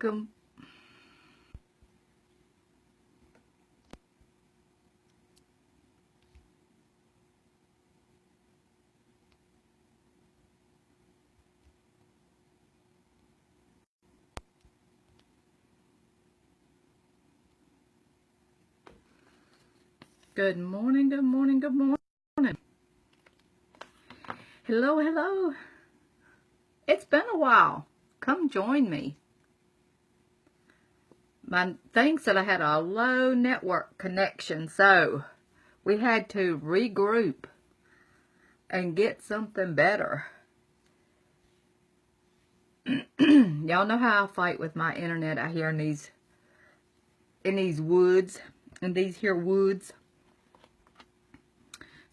Good morning, good morning, good morning. Hello, hello. It's been a while. Come join me. My thing said I had a low network connection, so we had to regroup and get something better. Y'all know how I fight with my internet out here in these woods, in these here woods.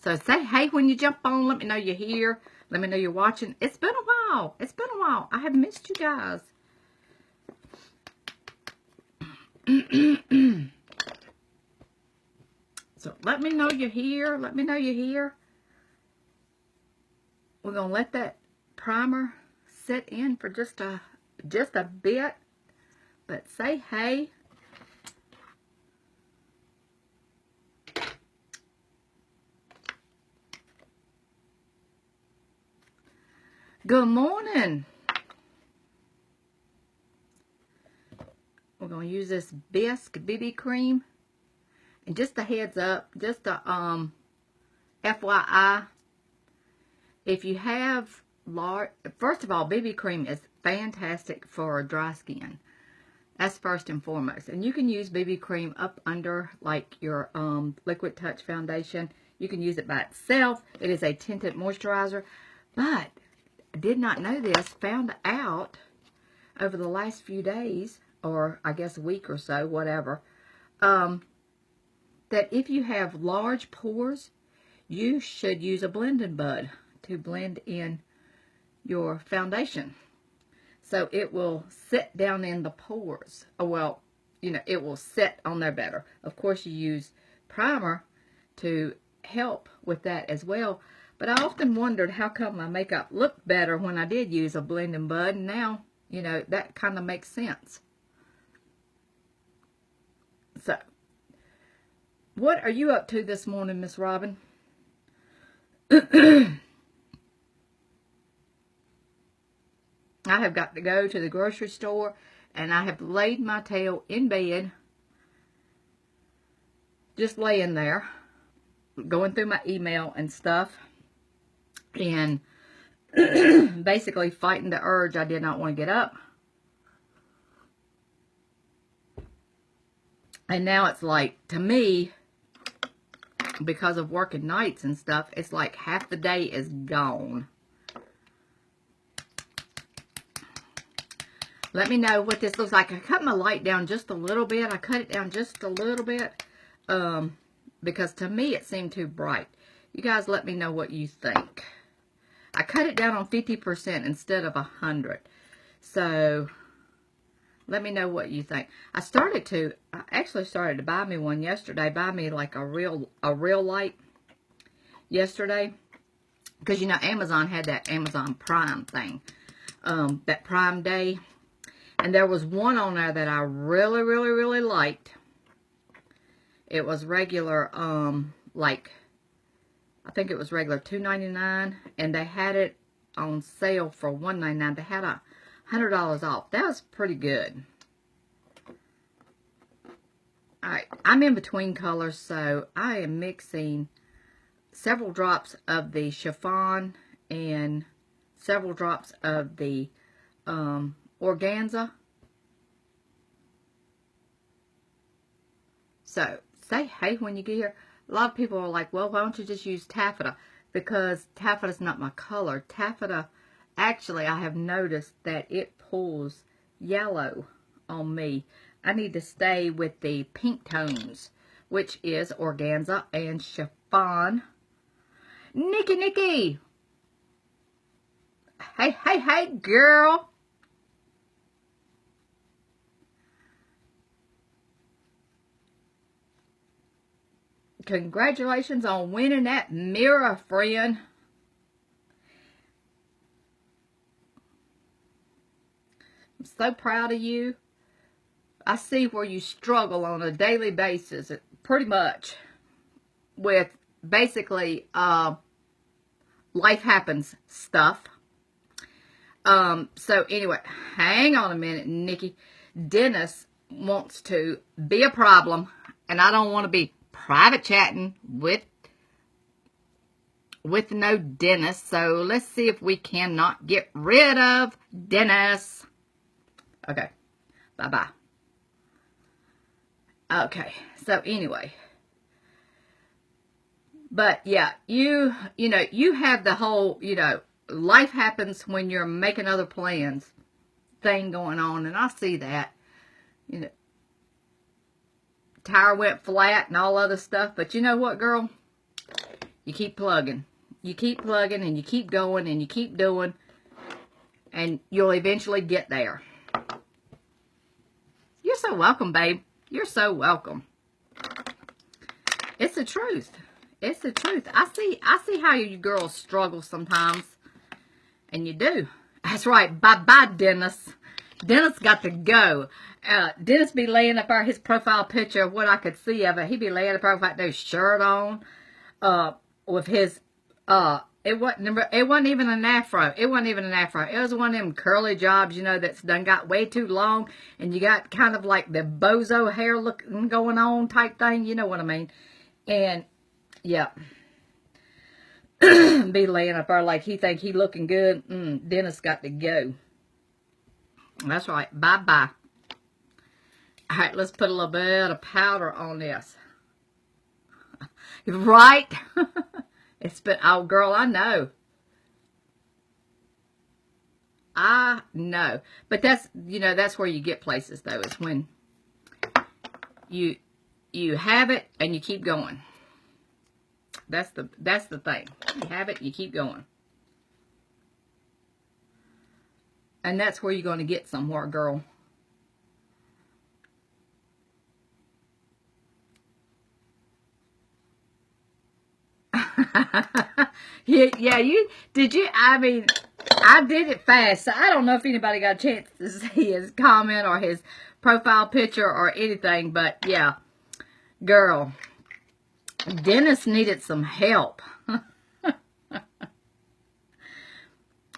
So say hey when you jump on. Let me know you're here. Let me know you're watching. It's been a while. It's been a while. I have missed you guys. So let me know you're here. Let me know you're here. We're going to let that primer sit in for just a bit. But say hey. Good morning. We're going to use this Bisque BB cream. And just a heads up, just a FYI, if you have large, first of all, BB cream is fantastic for dry skin. That's first and foremost. And you can use BB cream up under like your Liquid Touch foundation. You can use it by itself. It is a tinted moisturizer. But I did not know this, found out over the last few days, or I guess a week or so, whatever, that if you have large pores, you should use a blending bud to blend in your foundation. So it will sit down in the pores. Oh, well, you know, it will sit on there better. Of course, you use primer to help with that as well. But I often wondered how come my makeup looked better when I did use a blending bud. And now, you know, that kind of makes sense. So, what are you up to this morning, Miss Robin? I have got to go to the grocery store, and I have laid my tail in bed, just laying there, going through my email and stuff, and basically fighting the urge. I did not want to get up. And now it's like, to me, because of working nights and stuff, it's like half the day is gone. Let me know what this looks like. I cut my light down just a little bit. I cut it down just a little bit because to me it seemed too bright. You guys let me know what you think. I cut it down on 50% instead of 100. So let me know what you think. I actually started to buy me one yesterday. Buy me like a real light yesterday. Because, you know, Amazon had that Amazon Prime thing. That Prime Day. And there was one on there that I really, really, really liked. It was regular, like, I think it was regular $2.99. And they had it on sale for $1.99. They had $100 off. That was pretty good. Alright, I'm in between colors, so I am mixing several drops of the chiffon and several drops of the organza. So, say hey when you get here. A lot of people are like, well, why don't you just use taffeta? Because taffeta's not my color. Taffeta, actually, I have noticed that it pulls yellow on me. I need to stay with the pink tones, which is organza and chiffon. Nikki! Hey, girl! Congratulations on winning that mirror, friend. I'm so proud of you. I see where you struggle on a daily basis, pretty much, with basically life happens stuff. So anyway, hang on a minute, Nikki. Dennis wants to be a problem, and I don't want to be private chatting with no Dennis. So let's see if we cannot get rid of Dennis. Okay, bye-bye. Okay, so anyway. But yeah, you know, you have the whole, you know, life happens when you're making other plans thing going on, and I see that. You know, tire went flat and all other stuff, but you know what, girl? You keep plugging. You keep plugging, and you keep going, and you keep doing, and you'll eventually get there. You're so welcome, babe. You're so welcome. It's the truth. It's the truth. I see how you girls struggle sometimes. And you do. That's right. Bye-bye, Dennis. Dennis got to go. Dennis be laying up there, his profile picture of what I could see of it. He be laying up there with no shirt on. With his, it wasn't even an afro. It wasn't even an afro. It was one of them curly jobs, you know, that's done got way too long. And you got kind of like the bozo hair looking going on type thing. You know what I mean? And, yeah. Be laying up there like he think he looking good. Dennis got to go. That's right. Bye-bye. All right, let's put a little bit of powder on this. Right? It's been, oh, girl, I know. I know. But that's, you know, that's where you get places, though, is when you have it and you keep going. That's the thing. You have it, you keep going. And that's where you're going to get somewhere, girl. Yeah, I mean, I did it fast, so I don't know if anybody got a chance to see his comment or his profile picture or anything, but yeah, girl, Dennis needed some help.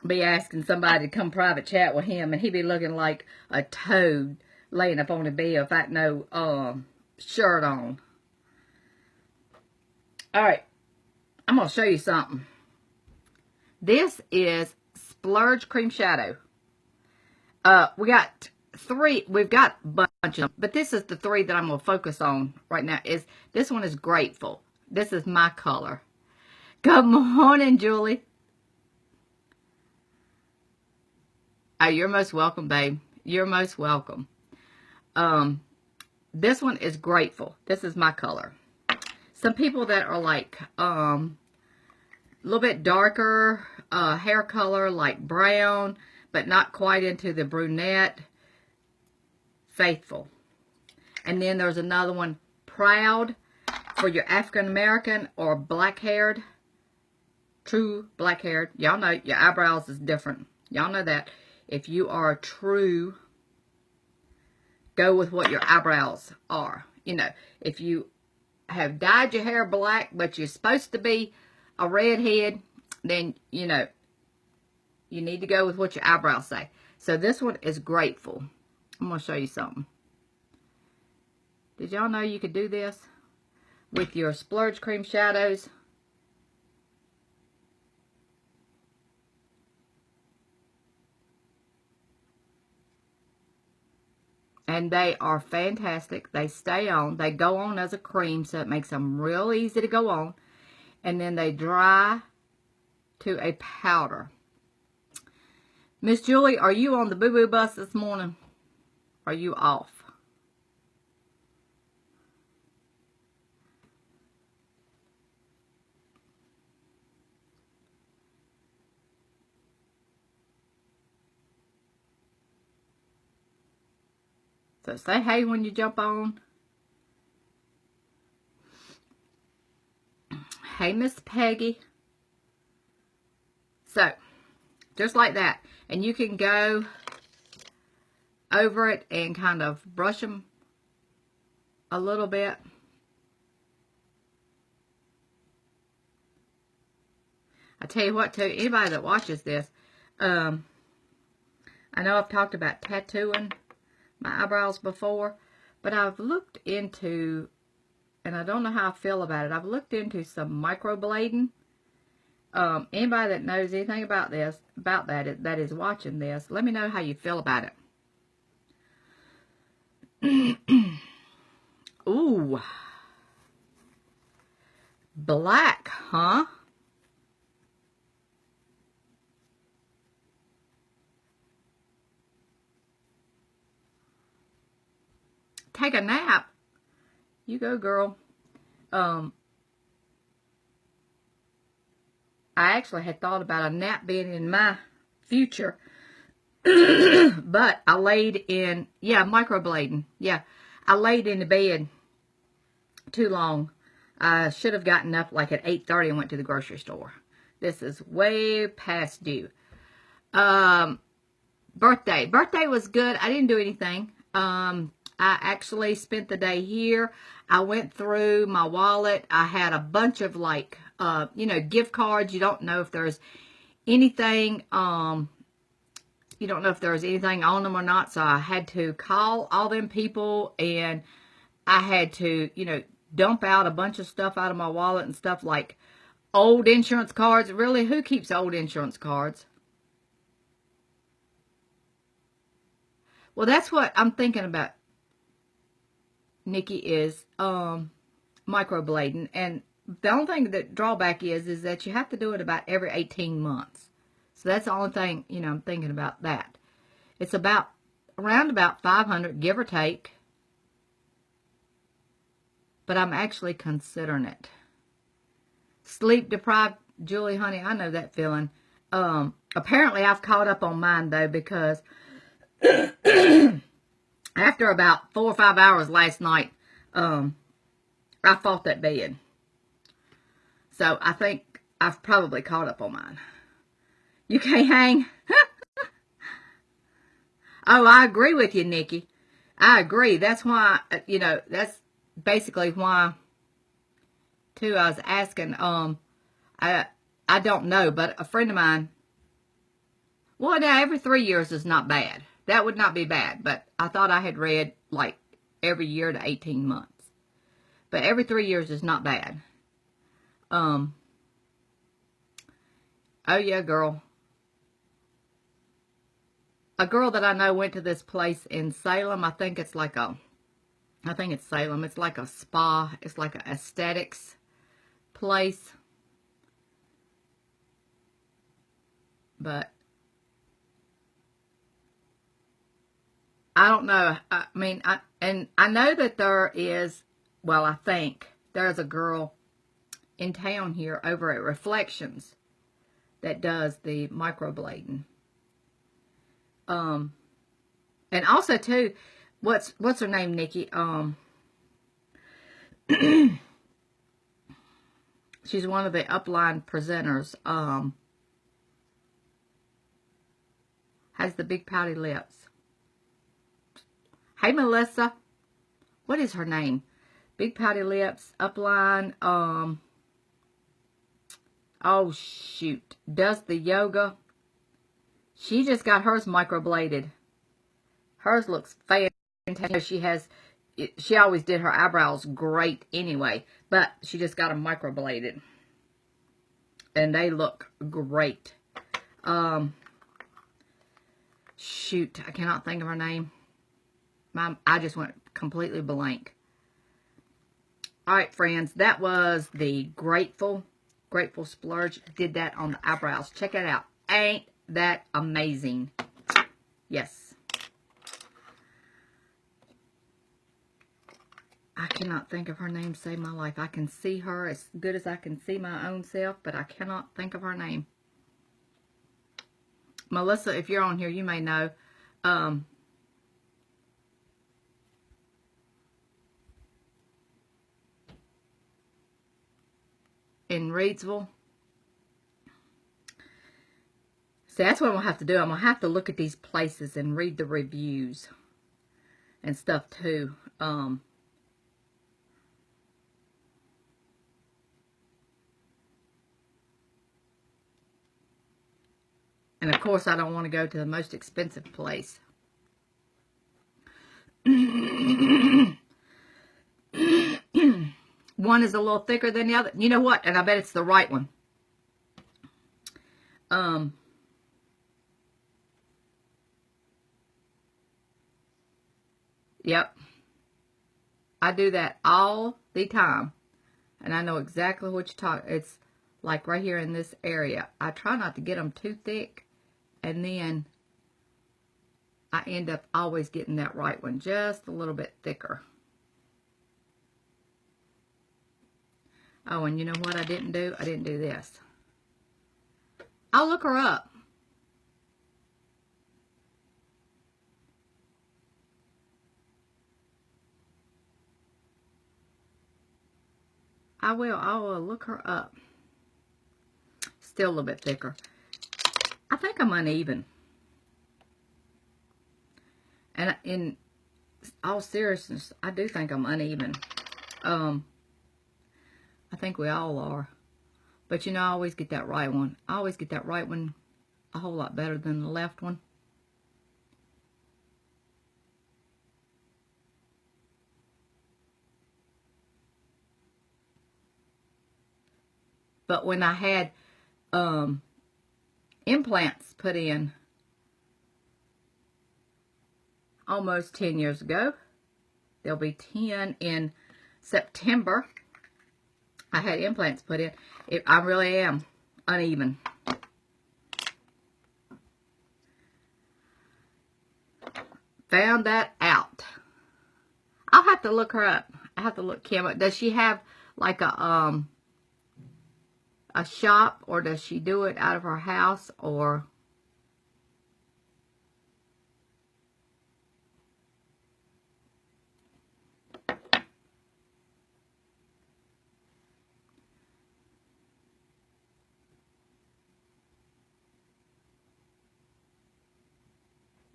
Be asking somebody to come private chat with him, and he'd be looking like a toad laying up on the bed without no shirt on. All right, I'm going to show you something. This is Splurge Cream Shadow. We got three. We've got a bunch of them, but this is the three that I'm going to focus on right now. This one is Grateful. This is my color. Good morning, Julie. Oh, you're most welcome, babe. You're most welcome. This one is Grateful. This is my color. Some people that are like a little bit darker hair color, like brown, but not quite into the brunette, Faithful. And then there's another one, Proud, for your African American or black haired, true black haired. Y'all know your eyebrows is different. Y'all know that. If you are true, go with what your eyebrows are. You know, if you have dyed your hair black, but you're supposed to be a redhead, then, you know, you need to go with what your eyebrows say. So this one is Grateful. I'm going to show you something. Did y'all know you could do this with your Splurge Cream Shadows? And they are fantastic. They stay on. They go on as a cream, so it makes them real easy to go on. And then they dry to a powder. Miss Julie, are you on the boo-boo bus this morning? Are you off? So say hey when you jump on. Hey, Miss Peggy. So, just like that. And you can go over it and kind of brush them a little bit. I tell you what, too, anybody that watches this, I know I've talked about tattooing my eyebrows before, but I've looked into, and I don't know how I feel about it, I've looked into some microblading. Anybody that knows anything about this, that is watching this, let me know how you feel about it. Ooh. Black, huh? Take a nap. You go, girl. I actually had thought about a nap being in my future. But I laid in, microblading. Yeah, I laid in the bed too long. I should have gotten up like at 8:30 and went to the grocery store. This is way past due. Birthday. Birthday was good. I didn't do anything. I actually spent the day here. I went through my wallet. I had a bunch of like, gift cards. You don't know if there's anything, you don't know if there's anything on them or not. So I had to call all them people, and I had to, dump out a bunch of stuff out of my wallet and stuff like old insurance cards. Really, who keeps old insurance cards? Well, that's what I'm thinking about, Nikki, is microblading. And the only thing that drawback is that you have to do it about every 18 months. So that's the only thing, I'm thinking about that. It's around about 500, give or take. But I'm actually considering it. Sleep deprived, Julie, honey, I know that feeling. Apparently I've caught up on mine, though, because after about 4 or 5 hours last night, I fought that bed. So I think I've probably caught up on mine. You can't hang? Oh, I agree with you, Nikki. I agree. That's why, that's basically why, too, I was asking, I don't know, but a friend of mine, well, now, every 3 years is not bad. That would not be bad, but I thought I had read, like, every year to 18 months. But every 3 years is not bad. Oh, yeah, girl. A girl that I know went to this place in Salem. I think it's Salem. It's like a spa. It's like an aesthetics place. But I don't know. I mean, I know that there is, well, I think there's a girl in town here over at Reflections that does the microblading. And also too, what's her name, Nikki? She's one of the upline presenters. Has the big pouty lips. Hey, Melissa. What is her name? Big pouty lips, upline. Oh, shoot. Does the yoga. She just got hers microbladed. Hers looks fantastic. She always did her eyebrows great anyway, but she just got them microbladed. And they look great. Shoot, I cannot think of her name. I just went completely blank. All right, friends, that was the Grateful Splurge. Did that on the eyebrows. Check it out. Ain't that amazing? Yes. I cannot think of her name to save my life. I can see her as good as I can see my own self, but I cannot think of her name. Melissa, if you're on here, you may know. In Reidsville. See, that's what I'm going to have to do. I'm going to have to look at these places and read the reviews. and stuff too. And of course, I don't want to go to the most expensive place. One is a little thicker than the other. You know what? And I bet it's the right one. Yep. I do that all the time. And I know exactly what you're talking. It's like right here in this area. I try not to get them too thick. And then I end up always getting that right one just a little bit thicker. Oh, and you know what I didn't do? I didn't do this. I'll look her up. I will look her up. Still a little bit thicker. I think I'm uneven. And in all seriousness, I do think I'm uneven. I think we all are. But you know, I always get that right one. I always get that right one a whole lot better than the left one. But when I had implants put in almost 10 years ago, there'll be 10 in September. I had implants put in. I really am uneven. Found that out. I'll have to look her up. I have to look Kim up. Does she have like a shop, or does she do it out of her house, or?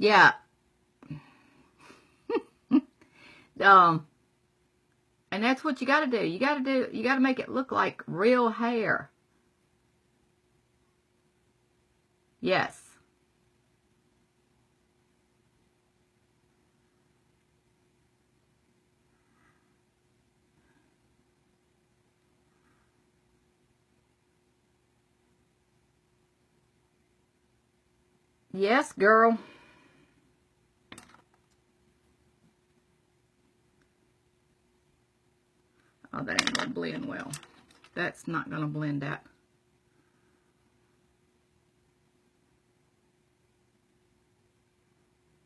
Yeah. And that's what you got to do. You got to make it look like real hair. Yes. Yes, girl. Oh, that ain't gonna blend well. That's not gonna blend out.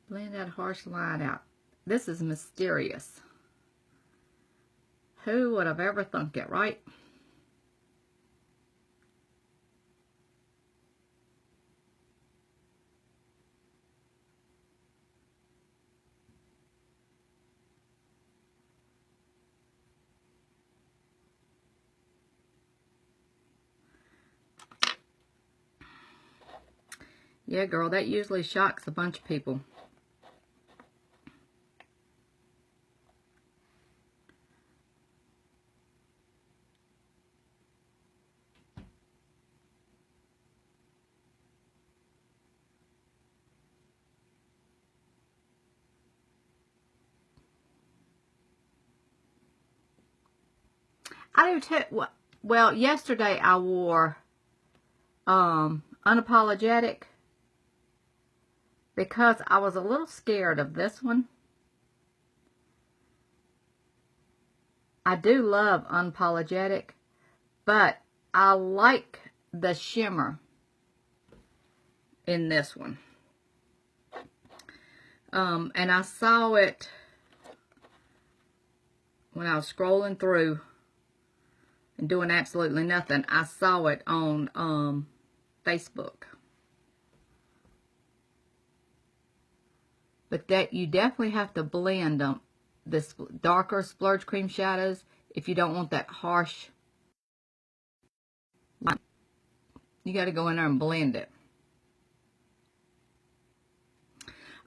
Blend that harsh line out. This is mysterious. Who would have ever thunk it, right? Yeah, girl, that usually shocks a bunch of people. I do too. Well, yesterday I wore Unapologetic because I was a little scared of this one. I do love Unapologetic, but I like the shimmer in this one. And I saw it when I was scrolling through and doing absolutely nothing. I saw it on Facebook. But that you definitely have to blend them. This darker splurge cream shadows if you don't want that harsh line. You got to go in there and blend it.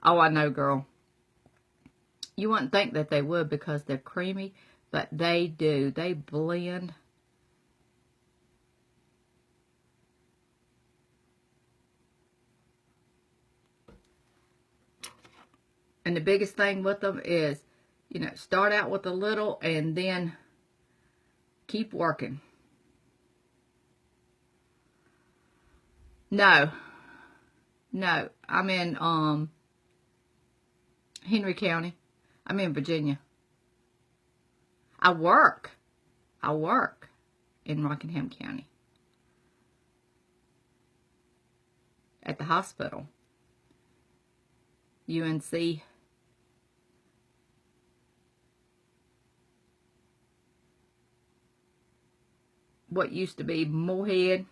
Oh, I know, girl. You wouldn't think that they would because they're creamy, but they do. They blend. And the biggest thing with them is, you know, start out with a little and then keep working. No, I'm in Henry County. I'm in Virginia. I work in Rockingham County at the hospital. UNC. What used to be Moorhead.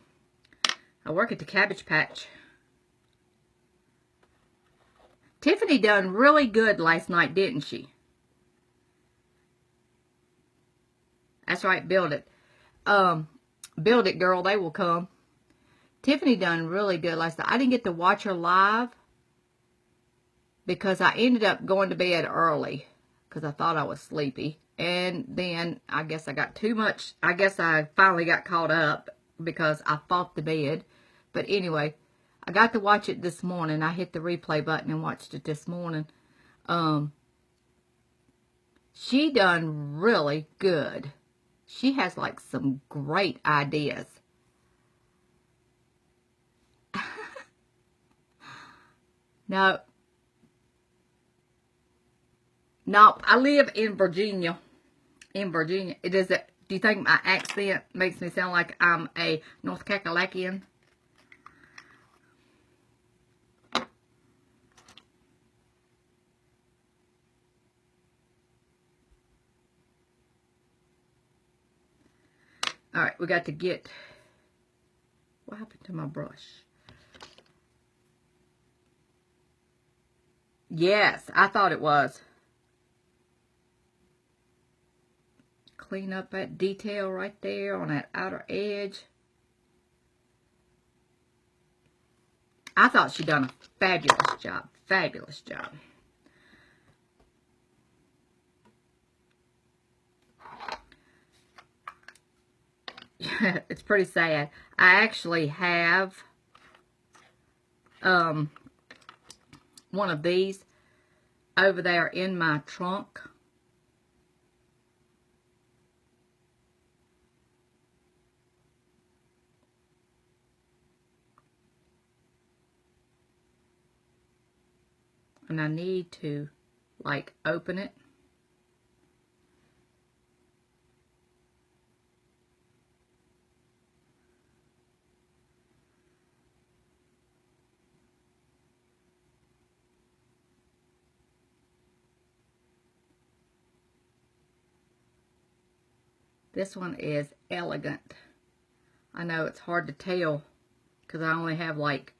I work at the Cabbage Patch. Tiffany done really good last night, didn't she? That's right, build it. Build it, girl. They will come. Tiffany done really good last night. I didn't get to watch her live because I ended up going to bed early because I thought I was sleepy. And then I guess I got too much. I guess I finally got caught up because I fought the bed. But anyway, I got to watch it this morning. I hit the replay button and watched it this morning. She done really good. She has like some great ideas. No, I live in Virginia. In Virginia. Do you think my accent makes me sound like I'm a North Carolinian? All right, we got to get... What happened to my brush? Yes, I thought it was. Clean up that detail right there on that outer edge. I thought she done a fabulous job. Fabulous job. It's pretty sad. I actually have one of these over there in my trunk. And I need to, like, open it. This one is Elegant. I know it's hard to tell because I only have like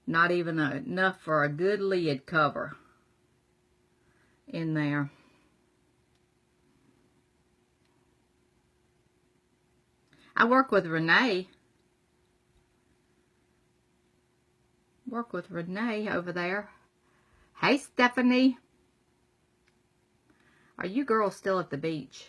not even enough for a good lid cover in there. I work with Renee. Work with Renee over there. Hey, Stephanie. Are you girls still at the beach?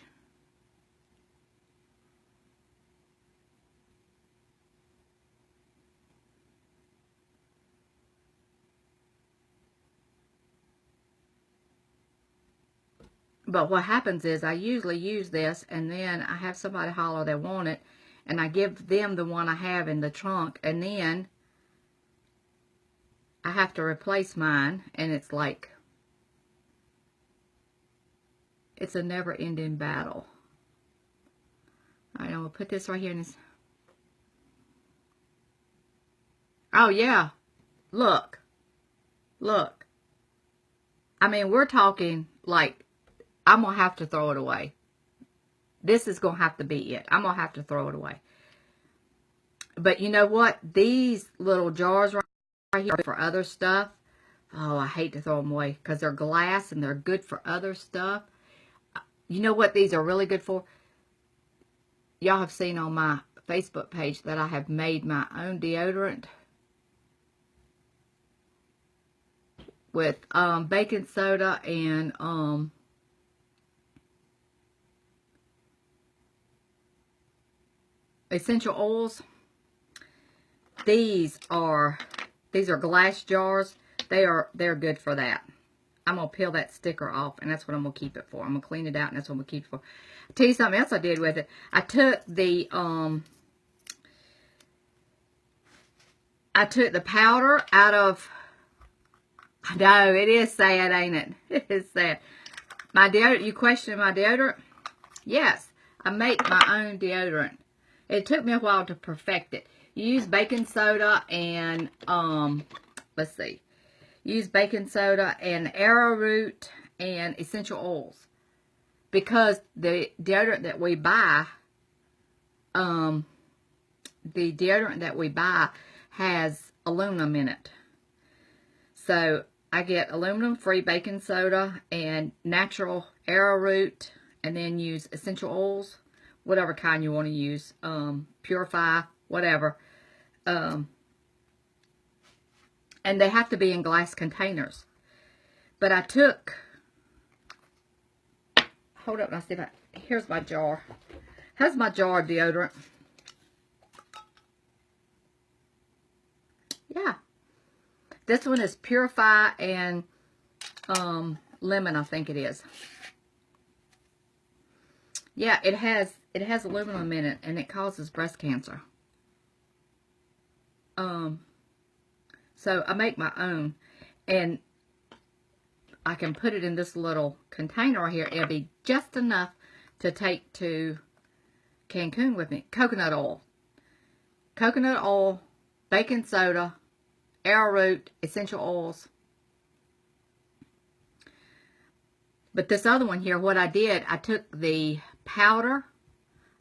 But what happens is I usually use this and then I have somebody holler they want it and I give them the one I have in the trunk and then I have to replace mine and it's like it's a never-ending battle. All right, I'm going to put this right here in this. Oh, yeah. Look. Look. I mean, we're talking like I'm going to have to throw it away. This is going to have to be it. I'm going to have to throw it away. But you know what? These little jars right here are for other stuff. Oh, I hate to throw them away because they're glass and they're good for other stuff. You know what these are really good for? Y'all have seen on my Facebook page that I have made my own deodorant. with baking soda and essential oils. These are glass jars. They're good for that. I'm gonna peel that sticker off, and that's what I'm gonna keep it for. I'm gonna clean it out, and that's what I'm gonna keep it for. I'll tell you something else I did with it. I took the powder out of. I know, it is sad, ain't it? It is sad. My deodorant, you question my deodorant? Yes, I make my own deodorant. It took me a while to perfect it. You use baking soda and, let's see. Use baking soda and arrowroot and essential oils. Because the deodorant that we buy, has aluminum in it. So I get aluminum-free baking soda and natural arrowroot, and then use essential oils, whatever kind you want to use, Purify, whatever. And they have to be in glass containers. But I took, hold up, and I'll see if here's my jar. Here's my jar of deodorant. Yeah. This one is Purify and lemon, I think it is. Yeah, it has aluminum in it, and it causes breast cancer. So I make my own, and I can put it in this little container right here. It'll be just enough to take to Cancun with me. Coconut oil, baking soda, arrowroot, essential oils. But this other one here, what I did, I took the powder.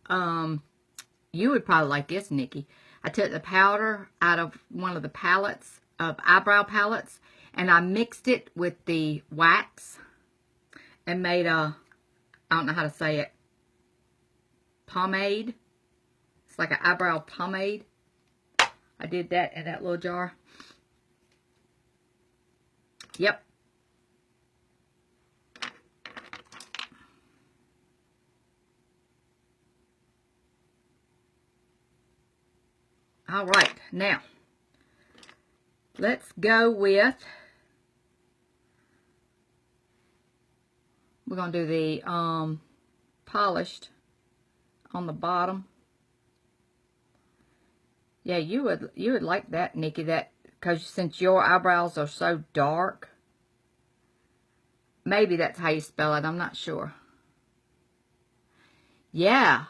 You would probably like this, Nikki. I took the powder out of one of the palettes, of eyebrow palettes, and I mixed it with the wax and made a, I don't know how to say it, pomade. It's like an eyebrow pomade. I did that in that little jar. Yep. All right, now let's go with, we're going to do the polished on the bottom. Yeah, you would like that, Nikki, that, because since your eyebrows are so dark. Maybe that's how you spell it, I'm not sure. Yeah.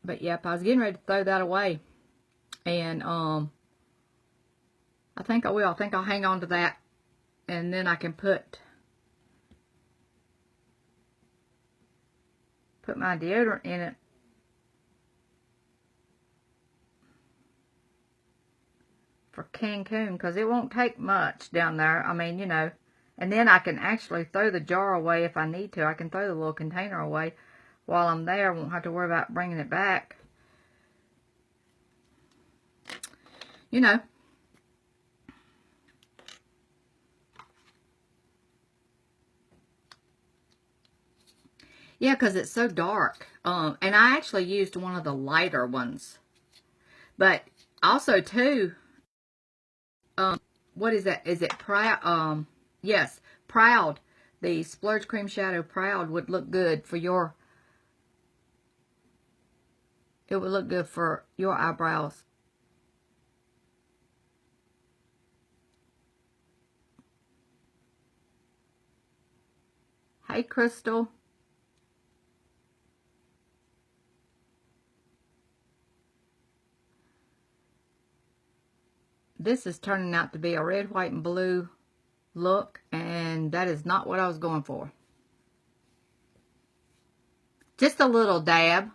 But yep, I was getting ready to throw that away. And I think I will. I think I'll hang on to that. And then I can put my deodorant in it. For Cancun, because it won't take much down there. I mean, you know. And then I can actually throw the jar away if I need to. I can throw the little container away while I'm there. I won't have to worry about bringing it back. You know. Yeah, because it's so dark. And I actually used one of the lighter ones. But also, too, what is that? Is it Proud? Yes, Proud. The Splurge Cream Shadow Proud would look good for your, it would look good for your eyebrows. Hey, Crystal. This is turning out to be a red, white, and blue look, and that is not what I was going for. Just a little dab.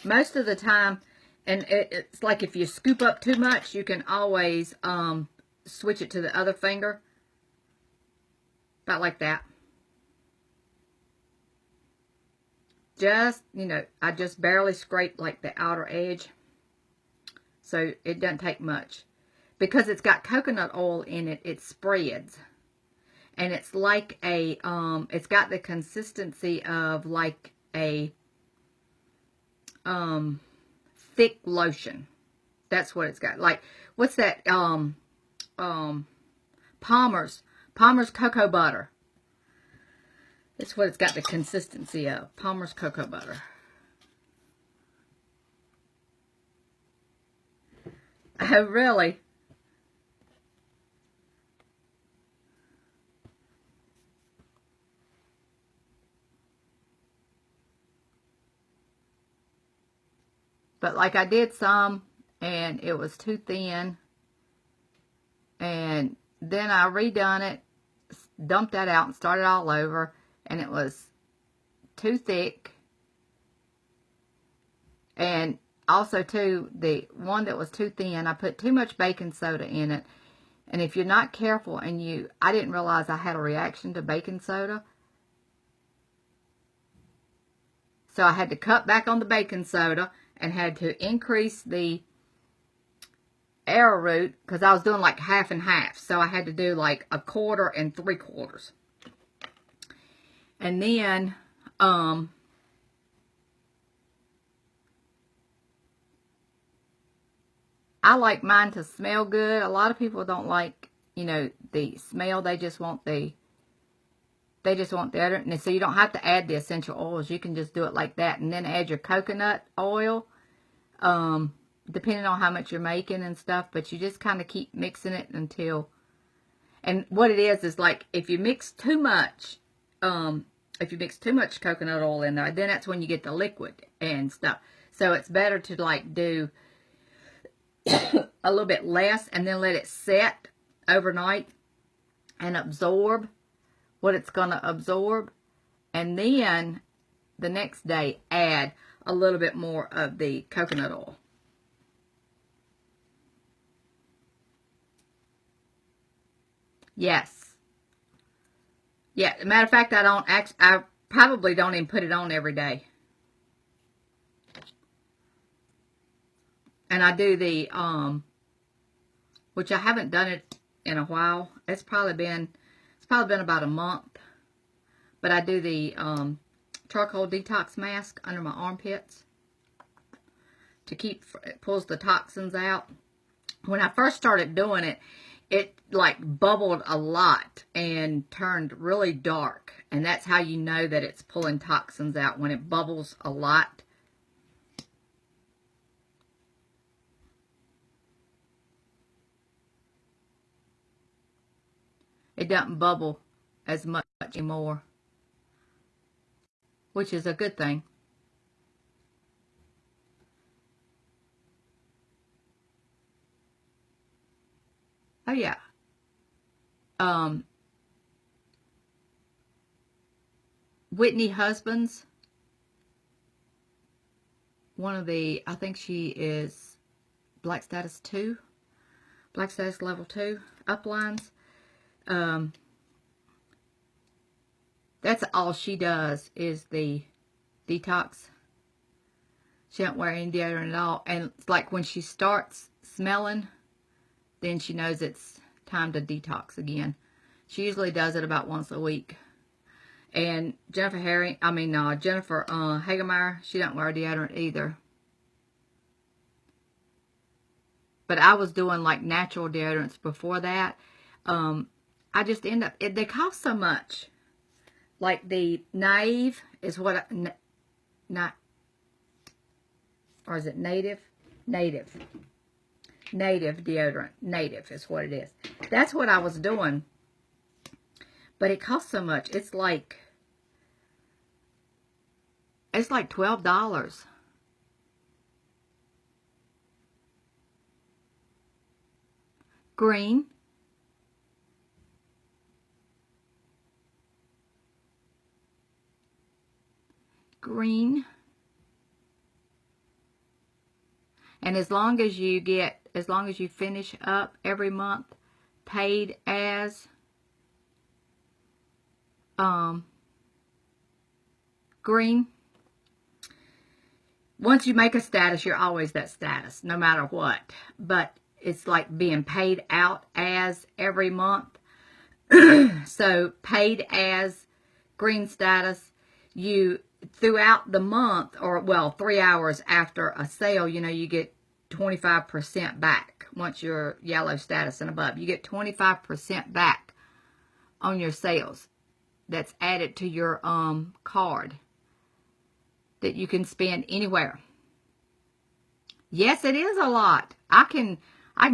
Most of the time, and it's like if you scoop up too much, you can always switch it to the other finger. About like that. Just, you know, I just barely scrape like the outer edge. So it doesn't take much. Because it's got coconut oil in it, it spreads. And it's like a, it's got the consistency of like a thick lotion. That's what it's got. Like, what's that? Palmer's cocoa butter. It's what it's got the consistency of. Palmer's cocoa butter. Oh, really? But like I did some and it was too thin. And then I redone it, dumped that out and started all over. And it was too thick. And also too, the one that was too thin, I put too much baking soda in it. And if you're not careful and I didn't realize I had a reaction to baking soda. So I had to cut back on the baking soda and had to increase the arrowroot because I was doing like half and half. So I had to do like 1/4 and 3/4. And then, I like mine to smell good. A lot of people don't like, you know, the smell. They just want the other. And so you don't have to add the essential oils. You can just do it like that. And then add your coconut oil, depending on how much you're making and stuff. But you just kind of keep mixing it until, and what it is like if you mix too much, coconut oil in there, then that's when you get the liquid and stuff. So it's better to like do a little bit less and then let it set overnight and absorb what it's going to absorb, and then the next day add a little bit more of the coconut oil. Yes. Yeah, as a matter of fact, I probably don't even put it on every day. And I do the, which I haven't done it in a while. It's probably been about a month. But I do the charcoal detox mask under my armpits to keep, it pulls the toxins out. When I first started doing it, it like bubbled a lot and turned really dark. And that's how you know that it's pulling toxins out, when it bubbles a lot. It doesn't bubble as much anymore, which is a good thing. Oh yeah. Whitney Husbands, one of the, I think she is Black Status 2, Black Status Level 2 uplines. That's all she does is the detox. She don't wear any deodorant at all. And it's like when she starts smelling, then she knows it's time to detox again. She usually does it about once a week. And Jennifer Hagemeyer, she don't wear deodorant either. But I was doing like natural deodorants before that. I just end up, they cost so much. Like the Naive is what, or is it Native? Native deodorant. Native is what it is. That's what I was doing. But it costs so much. It's like $12. Green. Green. And as long as you finish up every month, paid as green. Once you make a status, you're always that status, no matter what. But it's like being paid out as every month. So paid as green status, you throughout the month, or well, 3 hours after a sale, you know, you get 25% back. Once you're yellow status and above, you get 25% back on your sales. That's added to your card that you can spend anywhere. Yes, it is a lot. I can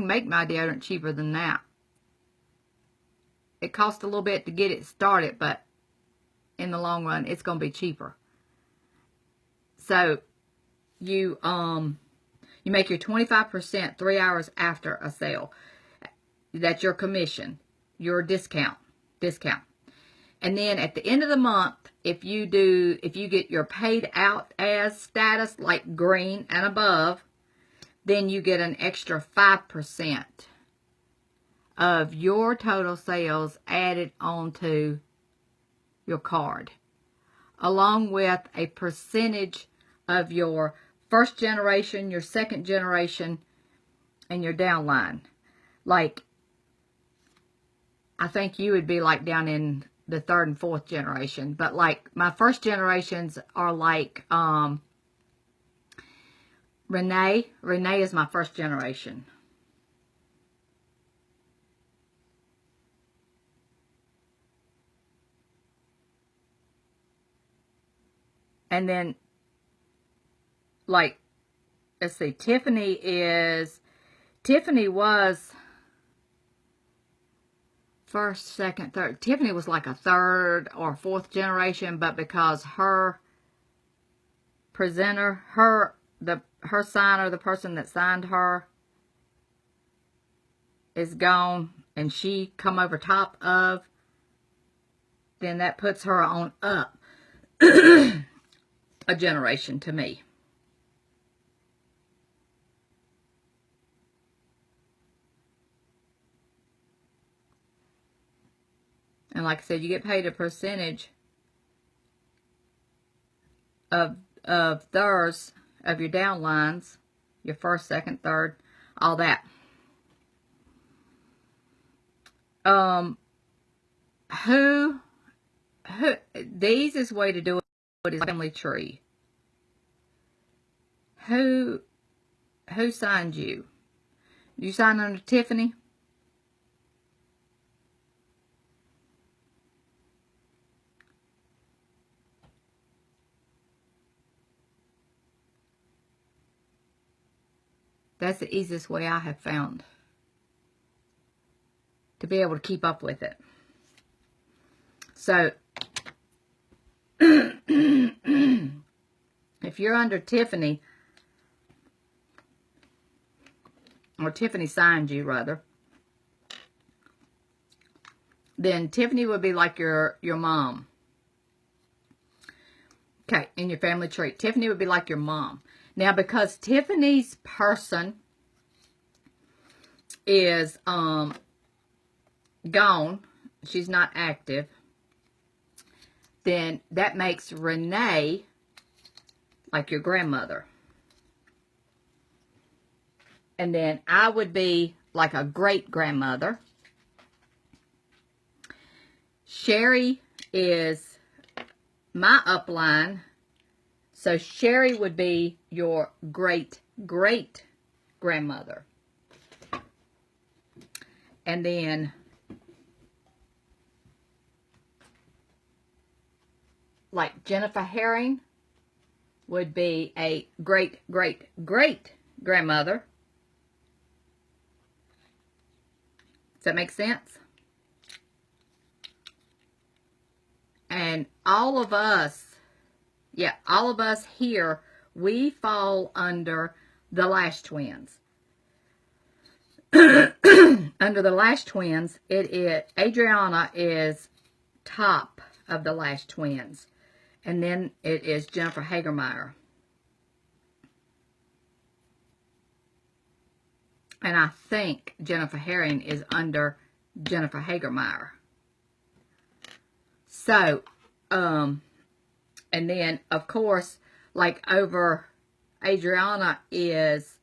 make my deodorant cheaper than that. It costs a little bit to get it started, but in the long run, it's going to be cheaper. So you make your 25% 3 hours after a sale. That's your commission, your discount. And then at the end of the month, if you get your paid out as status, like green and above, then you get an extra 5% of your total sales added onto your card, along with a percentage of your first generation, your second generation, and your downline. Like, I think you would be like down in the third and fourth generation, but like my first generations are like Renee is my first generation. And then, like, let's see, Tiffany was first, second, third. Tiffany was like a third or fourth generation, but because her presenter, her signer, the person that signed her, is gone, and she come over top of, then that puts her on up a generation to me. And like I said, you get paid a percentage of theirs, of your downlines, your first, second, third, all that. The easiest way to do it is family tree. Who signed you? You signed under Tiffany? That's the easiest way I have found to be able to keep up with it. So, if you're under Tiffany, or Tiffany signed you, rather, then Tiffany would be like your mom. Okay, in your family tree. Tiffany would be like your mom. Now, because Tiffany's person is gone, she's not active, then that makes Renee like your grandmother. And then I would be like a great-grandmother. Sherry is my upline. So Sherry would be your great-great-grandmother. And then like Jennifer Herring would be a great-great-great-grandmother. Does that make sense? And all of us, all of us here, we fall under the Lash Twins. Under the Lash Twins, Adriana is top of the Lash Twins. And then it is Jennifer Hagermeyer. And I think Jennifer Herring is under Jennifer Hagermeyer. So, and then, of course, like over Adriana is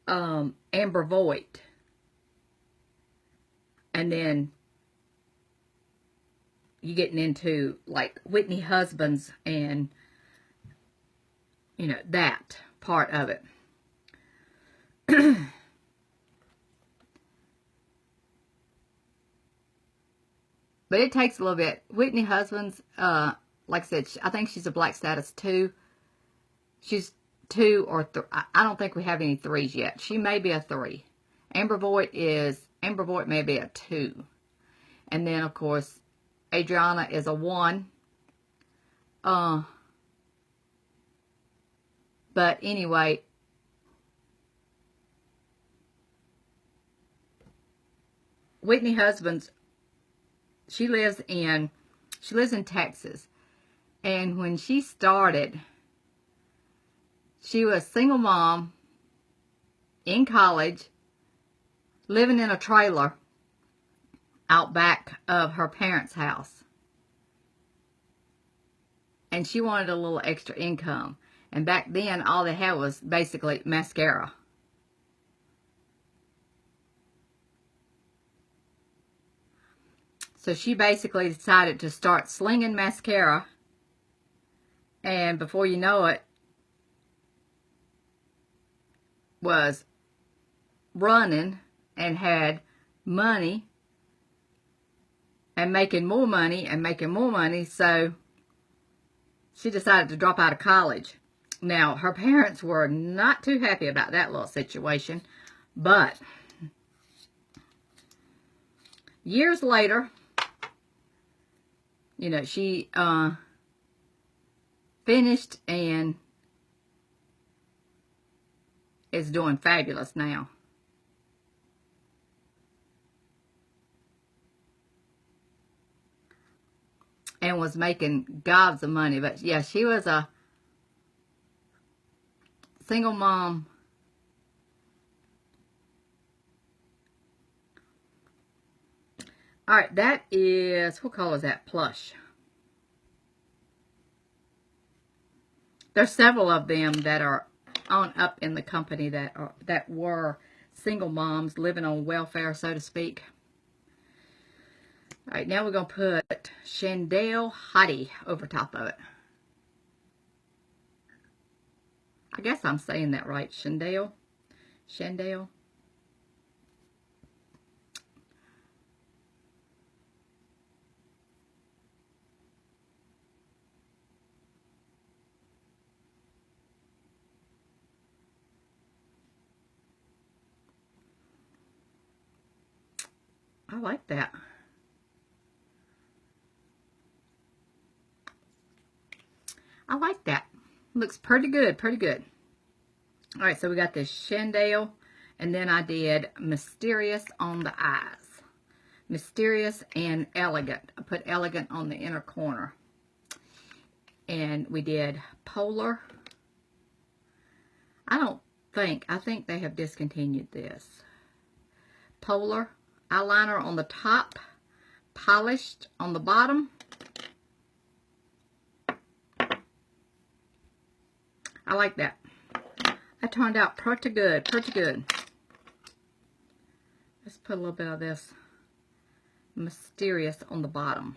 Amber Voigt. And then you're getting into like Whitney Husbands and, you know, that part of it. But it takes a little bit. Whitney Husbands, like I said, I think she's a black status 2. She's 2 or 3. I don't think we have any 3s yet. She may be a 3. Amber Voigt may be a 2. And then, of course, Adriana is a 1. But anyway, Whitney Husbands, she lives in Texas. And when she started, she was a single mom in college, living in a trailer out back of her parents' house. And she wanted a little extra income. And back then, all they had was basically mascara. So she basically decided to start slinging mascara. And before you know it, was running and had money and making more money and making more money. So she decided to drop out of college. Now, her parents were not too happy about that little situation. But years later, you know, she finished and is doing fabulous now. And was making gobs of money. But yeah, she was a single mom. All right, that is, what color is that? Plush. There's several of them that are on up in the company that were single moms living on welfare, so to speak. All right, now we're going to put Chandel Hottie over top of it. I guess I'm saying that right. Chandel. I like that. I like that. Looks pretty good, pretty good. All right, so we got this Chandel, and then I did Mysterious on the eyes. Mysterious and Elegant. I put Elegant on the inner corner. And we did Polar. I think they have discontinued this. Polar eyeliner on the top, polished on the bottom. I like that. That turned out pretty good, pretty good. Let's put a little bit of this Mysterious on the bottom.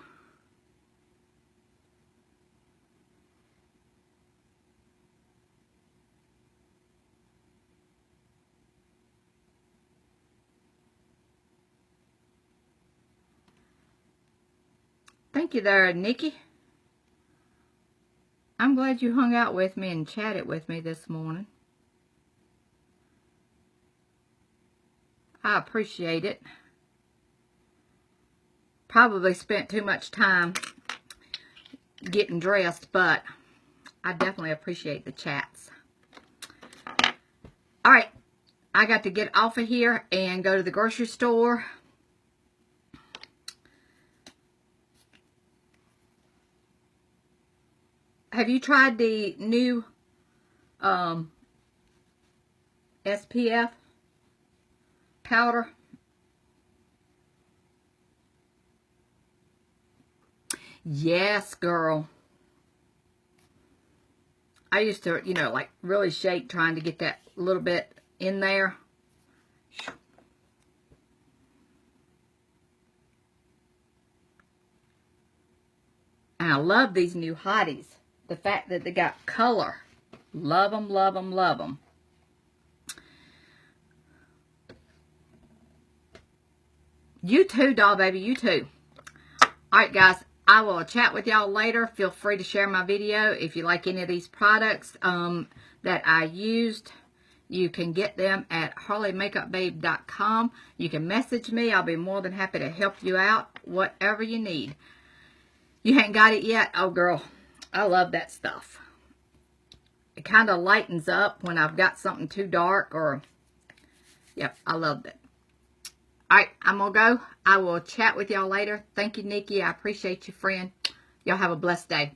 Thank you there, Nikki. I'm glad you hung out with me and chatted with me this morning. I appreciate it. Probably spent too much time getting dressed, but I definitely appreciate the chats. All right, I got to get off of here and go to the grocery store. Have you tried the new SPF powder? Yes, girl. I used to, you know, like really shake trying to get that little bit in there. And I love these new hotties. The fact that they got color. Love them, love them, love them. You too, doll baby. You too. Alright, guys. I will chat with y'all later. Feel free to share my video. If you like any of these products that I used, you can get them at harleymakeupbabe.com. You can message me. I'll be more than happy to help you out. Whatever you need. You ain't got it yet? Oh, girl. I love that stuff. It kind of lightens up when I've got something too dark or... Yep, I love that. Alright, I'm going to go. I will chat with y'all later. Thank you, Nikki. I appreciate you, friend. Y'all have a blessed day.